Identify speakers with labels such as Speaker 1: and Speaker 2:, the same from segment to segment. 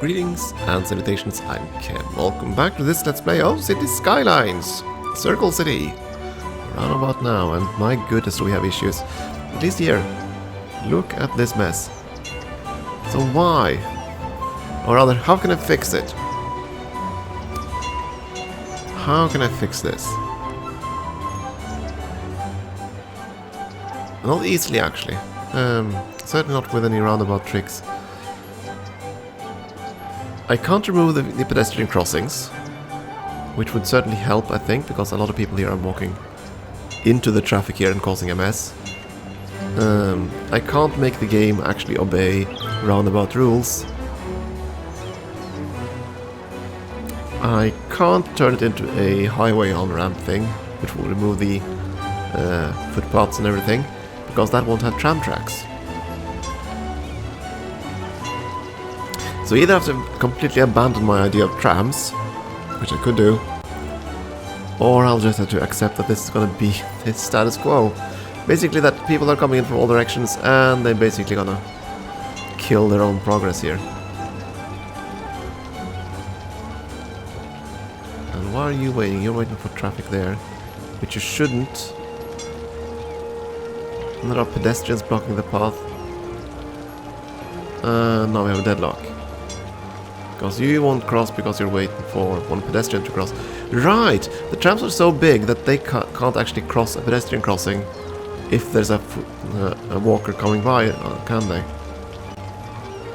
Speaker 1: Greetings and salutations, I'm Ken. Welcome back to this Let's Play of City Skylines. Circle City. Roundabout now, and my goodness do we have issues. At least here. Look at this mess. So why? Or rather, how can I fix it? How can I fix this? Not easily, actually. Certainly not with any roundabout tricks. I can't remove the pedestrian crossings, which would certainly help, I think, because a lot of people here are walking into the traffic here and causing a mess. I can't make the game actually obey roundabout rules. I can't turn it into a highway on-ramp thing, which will remove the footpaths and everything, because that won't have tram tracks. So either I have to completely abandon my idea of trams, which I could do, or I'll just have to accept that this is gonna be the status quo. Basically that people are coming in from all directions and they're basically gonna kill their own progress here. And why are you waiting? You're waiting for traffic there, which you shouldn't. And there are pedestrians blocking the path. Now we have a deadlock. Because you won't cross because you're waiting for one pedestrian to cross. Right! The trams are so big that they can't actually cross a pedestrian crossing if there's a walker coming by, can they?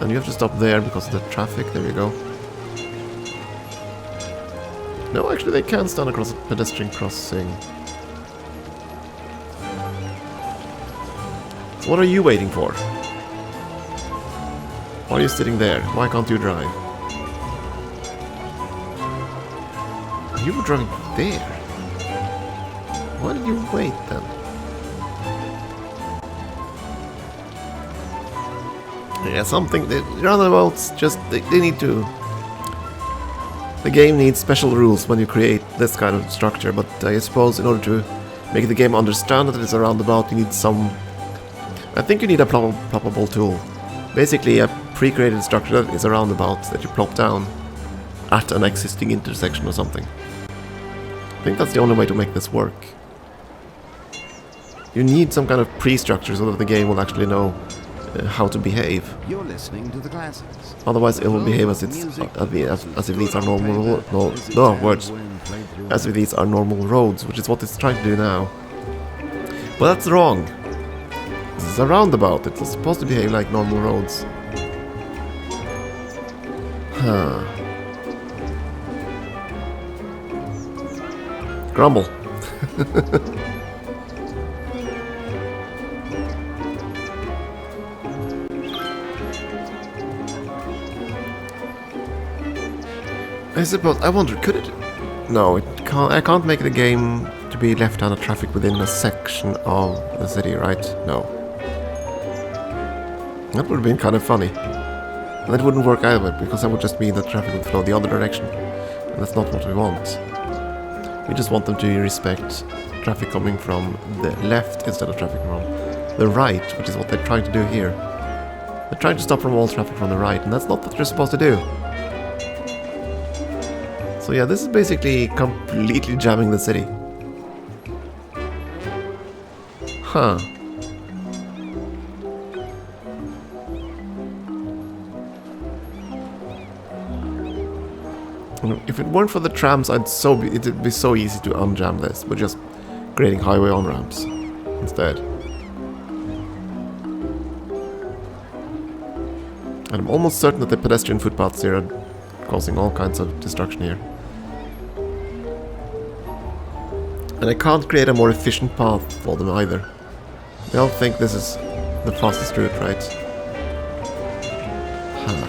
Speaker 1: And you have to stop there because of the traffic. There you go. No, actually they can stand across a pedestrian crossing. So what are you waiting for? Why are you sitting there? Why can't you drive? You were driving there. Why did you wait then? Yeah, something. The roundabouts just they need to. The game needs special rules when you create this kind of structure, but I suppose in order to make the game understand that it's a roundabout, you need some. I think you need a ploppable tool. Basically, a pre-created structure that is a roundabout that you plop down at an existing intersection or something. I think that's the only way to make this work. You need some kind of pre-structure so that the game will actually know how to behave.
Speaker 2: You're listening to the classics.
Speaker 1: Otherwise, it will behave as if these are normal as if these are normal roads, which is what it's trying to do now. But that's wrong. This is a roundabout. It's supposed to behave like normal roads. Huh. Grumble. I suppose, I wonder, could it? No, it can't. I can't make the game to be left-handed traffic within a section of the city, right? No. That would have been kind of funny. And that wouldn't work either, because that would just mean that traffic would flow the other direction. And that's not what we want. We just want them to respect traffic coming from the left instead of traffic from the right, which is what they're trying to do here. They're trying to stop from all traffic from the right, and that's not what you're supposed to do. So yeah, this is basically completely jamming the city. Huh. If it weren't for the trams, it'd be so easy to unjam this. We're just creating highway on-ramps instead. And I'm almost certain that the pedestrian footpaths here are causing all kinds of destruction here. And I can't create a more efficient path for them either. They all think this is the fastest route, right? Huh.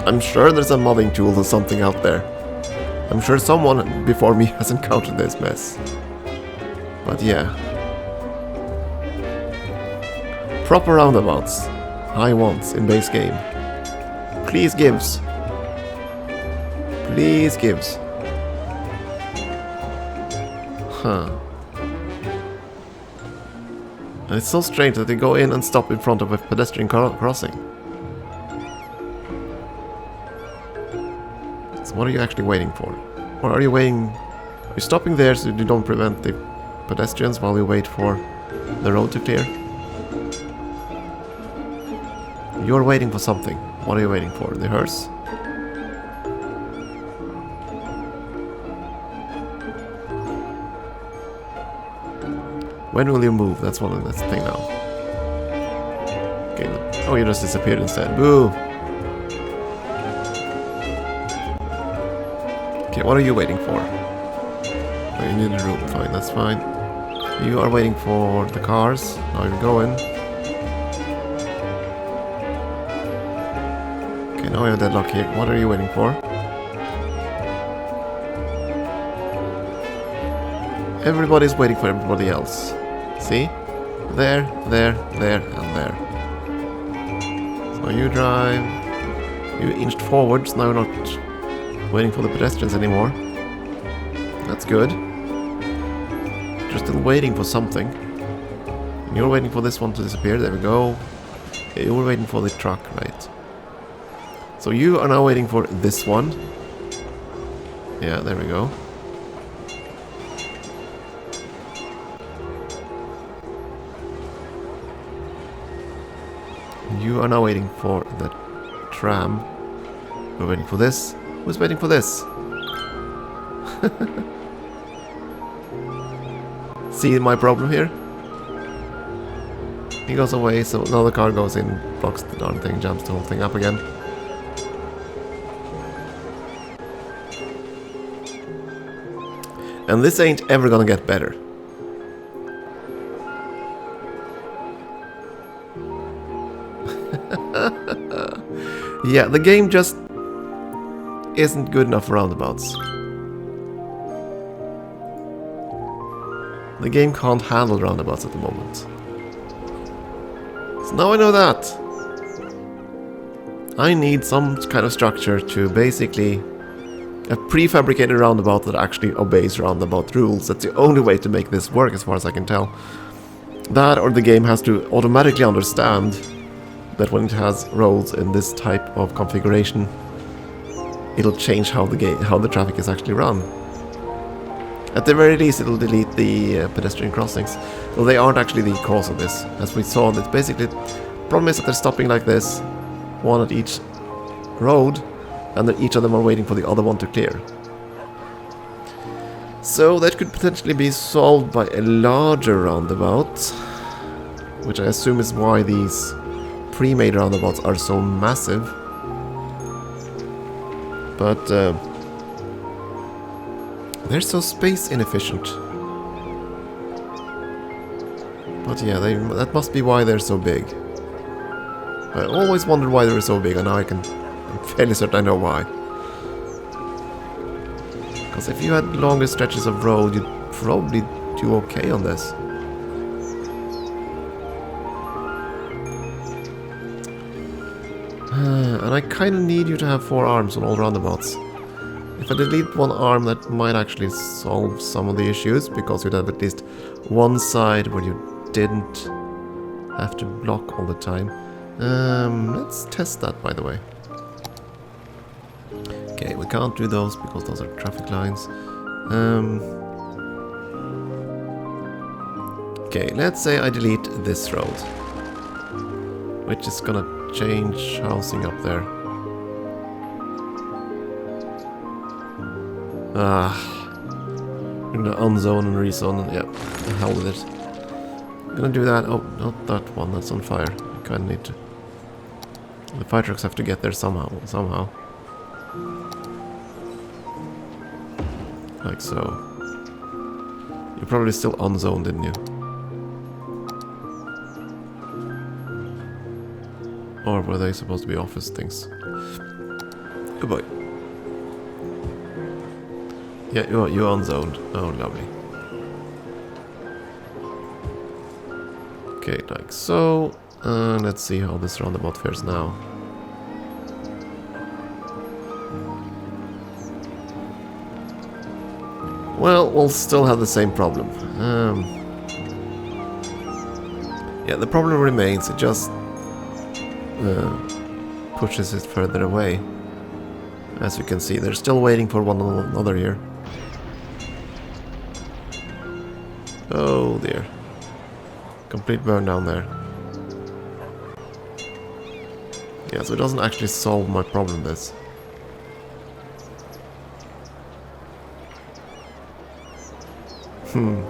Speaker 1: I'm sure there's a modding tool or something out there. I'm sure someone before me has encountered this mess. But yeah. Proper roundabouts. I want in base game. Please gives. Please gives. Huh. And it's so strange that they go in and stop in front of a pedestrian crossing. So what are you actually waiting for? Or are you waiting... Are you stopping there so you don't prevent the pedestrians while you wait for the road to clear? You're waiting for something. What are you waiting for? The hearse? When will you move? That's the thing now. Okay. Oh, you just disappeared instead. Boo! Okay, what are you waiting for? Oh, you need a room. Fine, that's fine. You are waiting for the cars. Now you're going. Okay, now we have deadlock here. What are you waiting for? Everybody's waiting for everybody else. See? There, there, there, and there. So you drive. You inched forwards. Now you're not waiting for the pedestrians anymore. That's good. You're still waiting for something. And you're waiting for this one to disappear. There we go. You were waiting for the truck, right? So you are now waiting for this one. Yeah, there we go. You are now waiting for the tram. We're waiting for this. Who's waiting for this? See my problem here? He goes away, so now the car goes in, blocks the darn thing, jumps the whole thing up again. And this ain't ever gonna get better. Yeah, the game just isn't good enough for roundabouts. The game can't handle roundabouts at the moment. So now I know that. I need some kind of structure to basically a prefabricated roundabout that actually obeys roundabout rules. That's the only way to make this work as far as I can tell. That or the game has to automatically understand that when it has roads in this type of configuration, it'll change how the traffic is actually run. At the very least, it'll delete the pedestrian crossings. Well, they aren't actually the cause of this. As we saw, that basically the problem is that they're stopping like this, one at each road, and then each of them are waiting for the other one to clear. So that could potentially be solved by a larger roundabout, which I assume is why these pre-made roundabouts are so massive. But they're so space inefficient. But yeah, that must be why they're so big. I always wondered why they were so big, and now I'm fairly certain I know why. Because if you had longer stretches of road, you'd probably do okay on this. And I kind of need you to have 4 arms on all roundabouts. If I delete one arm, that might actually solve some of the issues, because you'd have at least one side where you didn't have to block all the time. Let's test that, by the way. Okay, we can't do those because those are traffic lines. Okay, let's say I delete this road, which is gonna change housing up there. I'm gonna unzone and rezone, and yeah, the hell with it. I'm gonna do that. Oh, not that one, that's on fire. I kinda need to. The fire trucks have to get there somehow. Like so. You're probably still unzoned, didn't you? Or were they supposed to be office things? Oh boy. Yeah, you're unzoned. Oh, lovely. Okay, like so. Let's see how this roundabout fares now. Well, we'll still have the same problem. Yeah, the problem remains. It just pushes it further away. As you can see, they're still waiting for one another here. Oh dear. Complete burn down there. Yeah, so it doesn't actually solve my problem, this. And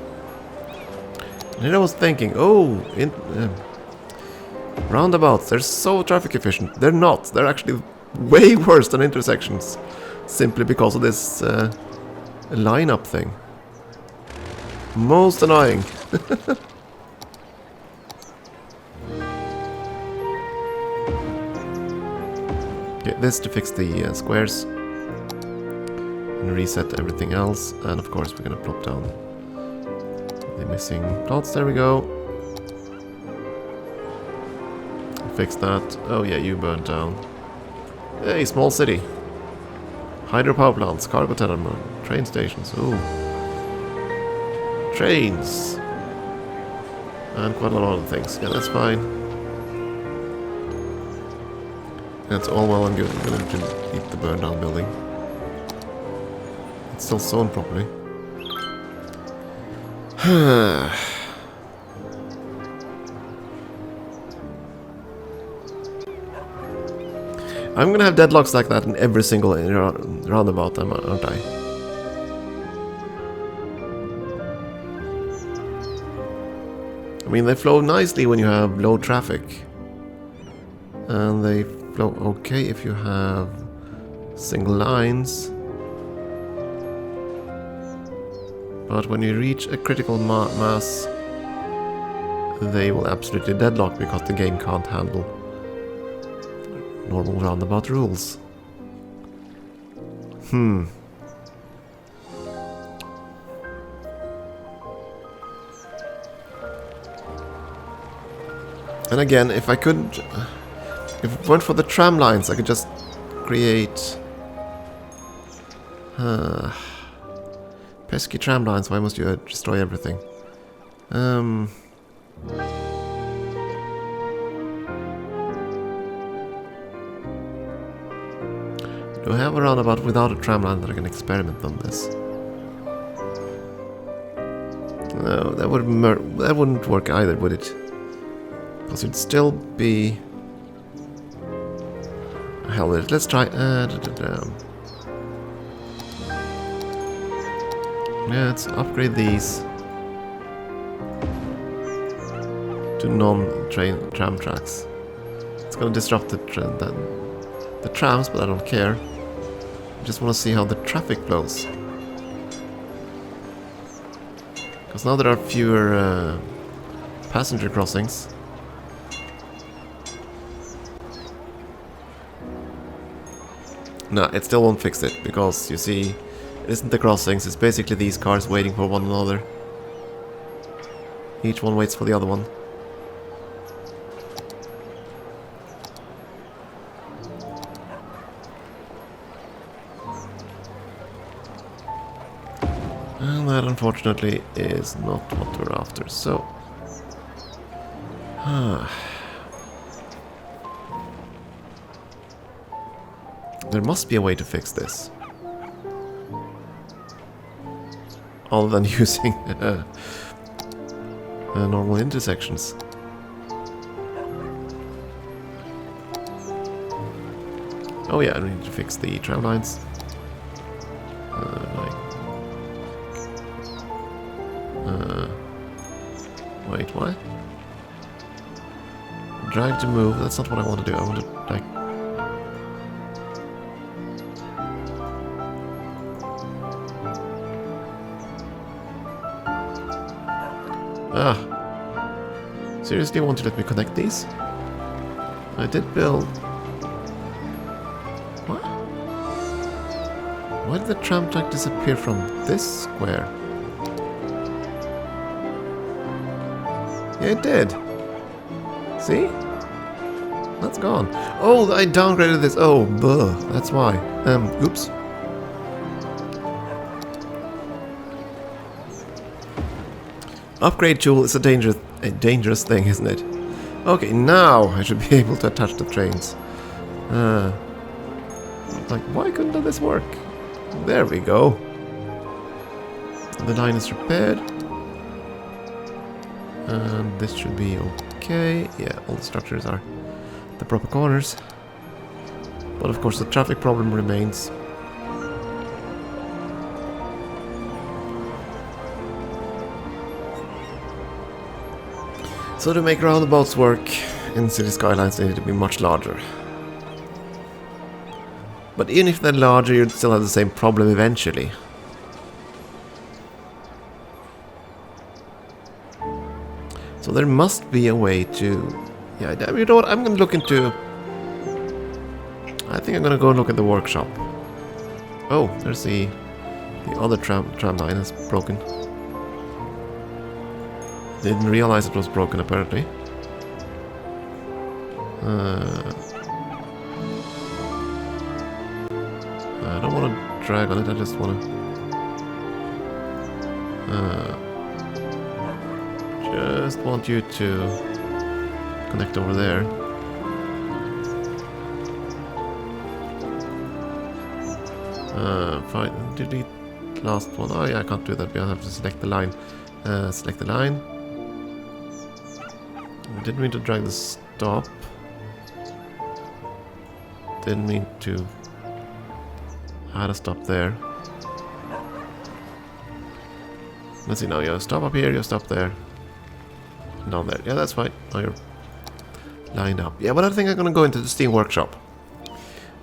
Speaker 1: I was thinking, roundabouts, they're so traffic efficient. They're not. They're actually way worse than intersections. Simply because of this lineup thing. Most annoying. Okay, this to fix the squares. And reset everything else. And of course we're gonna plop down the missing plots. There we go. Fix that. Oh yeah, you burned down. Hey, small city. Hydropower plants, cargo terminal, train stations. Ooh. Trains. And quite a lot of things. Yeah, that's fine. That's all well and good. I'm gonna delete the burned down building. It's still sewn properly. I'm gonna have deadlocks like that in every single roundabout, aren't I? I mean, they flow nicely when you have low traffic. And they flow okay if you have single lines. But when you reach a critical mass, they will absolutely deadlock because the game can't handle normal roundabout rules. And again, if I could, if it weren't for the tram lines, I could just create pesky tram lines. Why must you destroy everything? Do I have a roundabout without a tram line that I can experiment on this? No, that wouldn't work either, would it? Because it'd still be... Hell with it. Let's try... Yeah, let's upgrade these to non-tram tracks. It's gonna disrupt the trams, but I don't care. I just want to see how the traffic flows. Because now there are fewer passenger crossings. No, it still won't fix it, because you see, it isn't the crossings, it's basically these cars waiting for one another. Each one waits for the other one. And that unfortunately is not what we're after, so... There must be a way to fix this. Other than using normal intersections. Oh yeah, I need to fix the tram lines. Wait, what? Drag to move, that's not what I want to do. I want to, like... Seriously, you want to let me connect these? I did build... What? Why did the tram track disappear from this square? Yeah, it did. See? That's gone. Oh, I downgraded this. Oh, that's why. Oops. Upgrade tool is a dangerous thing, isn't it? Okay, now I should be able to attach the trains. Like, why couldn't this work? There we go. The line is repaired. And this should be okay. Yeah, all the structures are the proper corners. But of course the traffic problem remains. So to make roundabouts work in City Skylines, they need to be much larger. But even if they're larger, you'd still have the same problem eventually. So there must be a way to... Yeah, you know what? I'm going to look into... I think I'm going to go and look at the workshop. Oh, there's the other tram line is broken. Didn't realize it was broken, apparently. I don't want to drag on it, I just want to... just want you to connect over there. Fine, delete last one. Oh yeah, I can't do that, but I have to select the line. Select the line. Didn't mean to drag the stop. Didn't mean to add a stop there. Let's see now, you stop up here, you stop there. Down there. Yeah, that's fine. Now you're lined up. Yeah, but I think I'm gonna go into the Steam workshop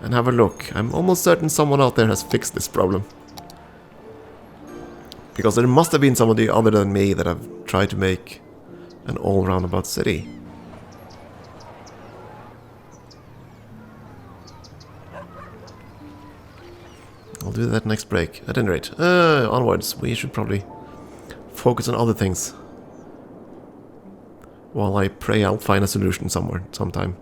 Speaker 1: and have a look. I'm almost certain someone out there has fixed this problem. Because there must have been somebody other than me that have tried to make an all-roundabout city. I'll do that next break. At any rate, onwards. We should probably focus on other things. While I pray I'll find a solution somewhere, sometime.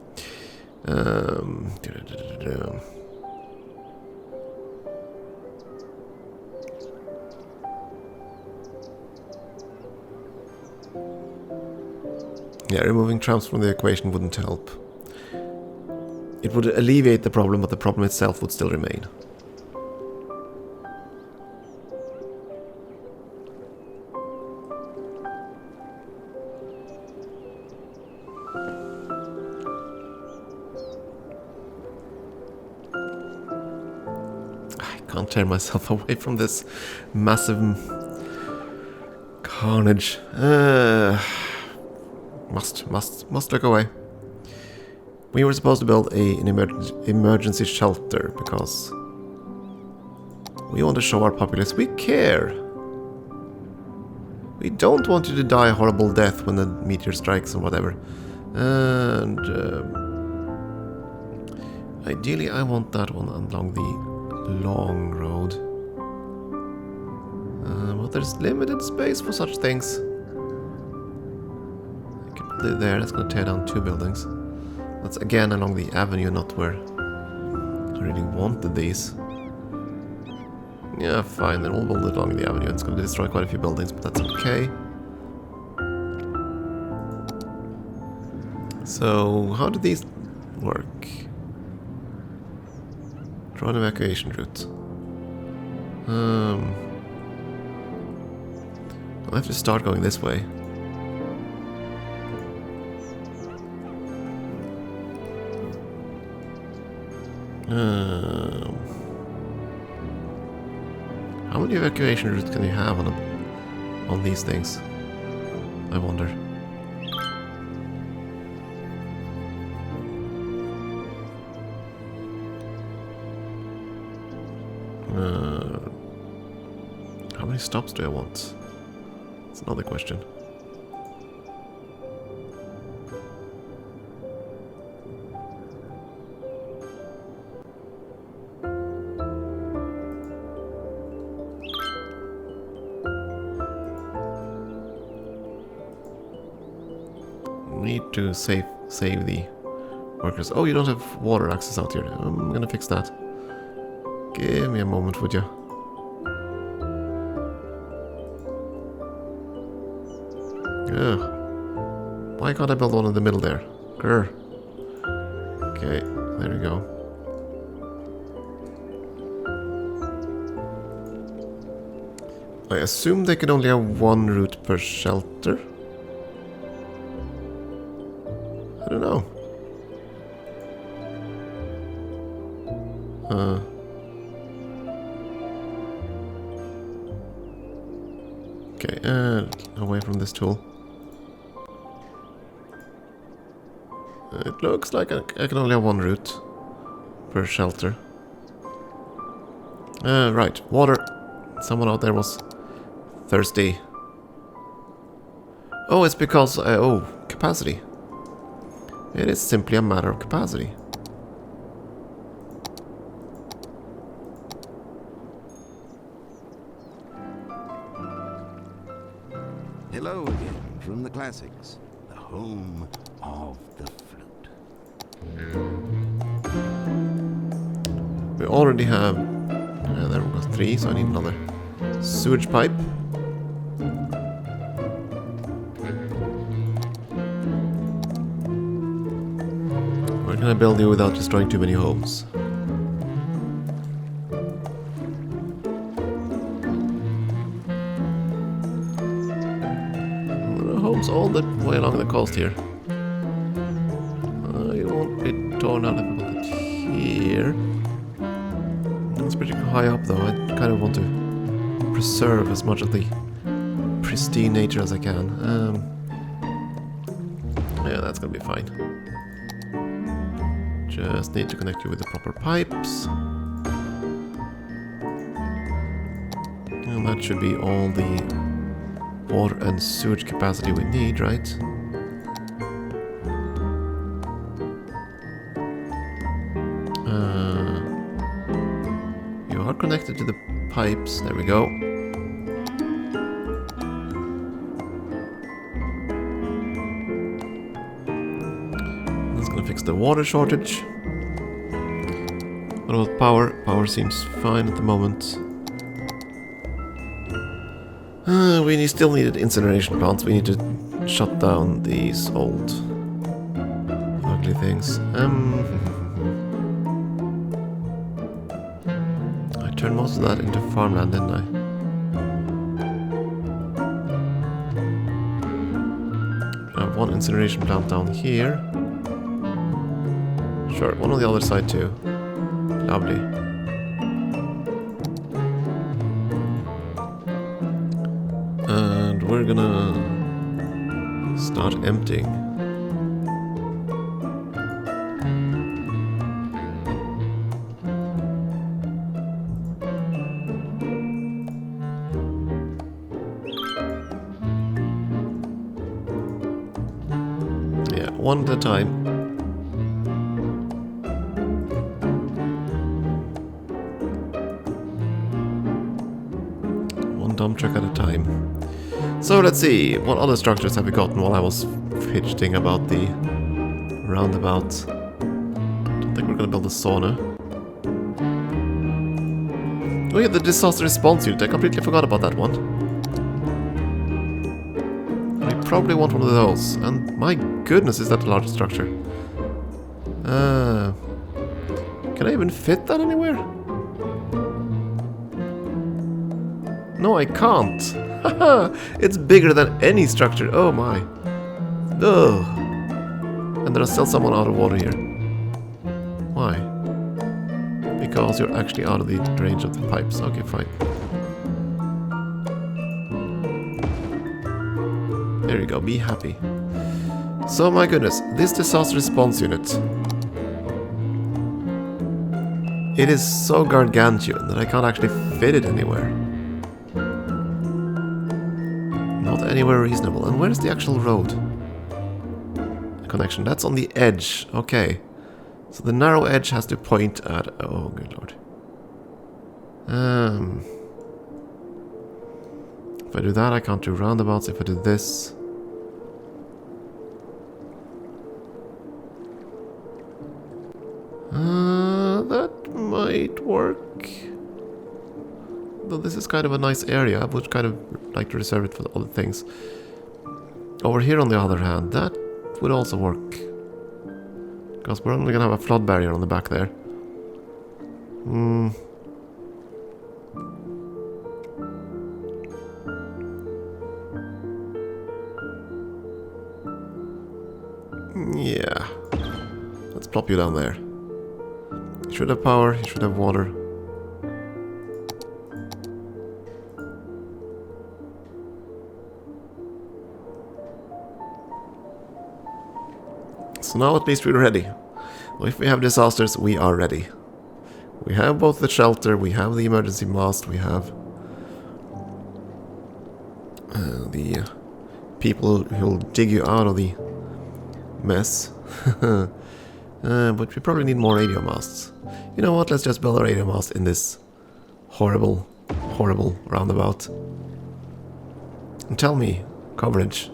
Speaker 1: Yeah, removing trams from the equation wouldn't help. It would alleviate the problem, but the problem itself would still remain. I can't tear myself away from this massive carnage. Must look away. We were supposed to build an emergency shelter because we want to show our populace we care. We don't want you to die a horrible death when the meteor strikes or whatever. And ideally I want that one along the long road. But there's limited space for such things. There, that's going to tear down 2 buildings. That's again along the avenue, not where I really wanted these. Yeah, fine, then we'll build it along the avenue. It's going to destroy quite a few buildings, but that's okay. So, how do these work? Draw an evacuation route. I'll have to start going this way. How many evacuation routes can you have on these things? I wonder. How many stops do I want? That's another question. Need to save the workers. Oh, you don't have water access out here. I'm gonna fix that. Give me a moment, would you? Yeah. Why can't I build one in the middle there? Grr. Okay, there we go. I assume they can only have one route per shelter. I don't know. Okay, away from this tool. It looks like I can only have one route per shelter. Right, water. Someone out there was thirsty. Oh, it's because... oh, capacity. It is simply a matter of capacity.
Speaker 2: Hello again from the classics, the home of the flute.
Speaker 1: We already have... there we go, 3, so I need another sewage pipe. Where can I build you without destroying too many homes? There are homes all the way along the coast here. You won't be torn out of it here. It's pretty high up though. I kind of want to preserve as much of the pristine nature as I can. Yeah, that's gonna be fine. Just need to connect you with the proper pipes. And that should be all the water and sewage capacity we need, right? You are connected to the pipes. There we go. That's gonna fix the water shortage. What about power? Power seems fine at the moment. We still needed incineration plants. We need to shut down these old ugly things. I turned most of that into farmland, didn't I? I have one incineration plant down here. Sure, one on the other side too. Lovely. And we're gonna start emptying. Yeah, one at a time. One dump truck at a time. So let's see, what other structures have we gotten while I was fidgeting about the roundabout? Don't think we're gonna build a sauna. Oh yeah, the disaster response unit, I completely forgot about that one. I probably want one of those, and my goodness, is that a large structure. Can I even fit that anywhere? No, I can't. Haha, it's bigger than any structure. Oh my. Ugh. And there's still someone out of water here. Why? Because you're actually out of the range of the pipes. Okay, fine. There you go, be happy. So my goodness, this disaster response unit. It is so gargantuan that I can't actually fit it anywhere. Not anywhere reasonable. And where's the actual road connection? That's on the edge. Okay. So the narrow edge has to point at... Oh, good lord. If I do that, I can't do roundabouts. If I do this... that might work. Though this is kind of a nice area, I would kind of like to reserve it for the other things. Over here, on the other hand, that would also work. Because we're only going to have a flood barrier on the back there. Let's plop you down there. You should have power, you should have water. So now at least we're ready. Well, if we have disasters, we are ready. We have both the shelter, we have the emergency mast, we have the people who'll dig you out of the mess. But we probably need more radio masts. You know what, let's just build a radio mast in this horrible, horrible roundabout. And tell me, coverage.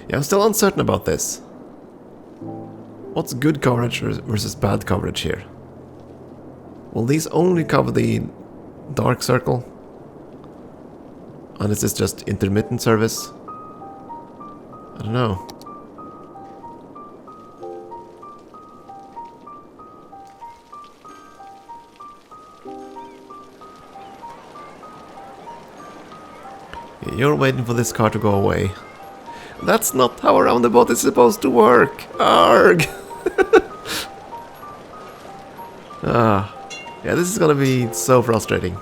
Speaker 1: Yeah, I'm still uncertain about this. What's good coverage versus bad coverage here? Will these only cover the dark circle? And is this just intermittent service? I don't know. You're waiting for this car to go away. That's not how a roundabout is supposed to work. Arg! Yeah, this is gonna be so frustrating.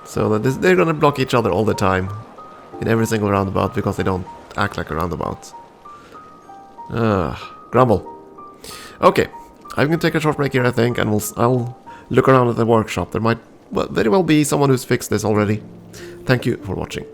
Speaker 1: So that they're gonna block each other all the time in every single roundabout because they don't act like a roundabout. Grumble. Okay, I'm gonna take a short break here, I think, and I'll look around at the workshop. There might very well be someone who's fixed this already. Thank you for watching.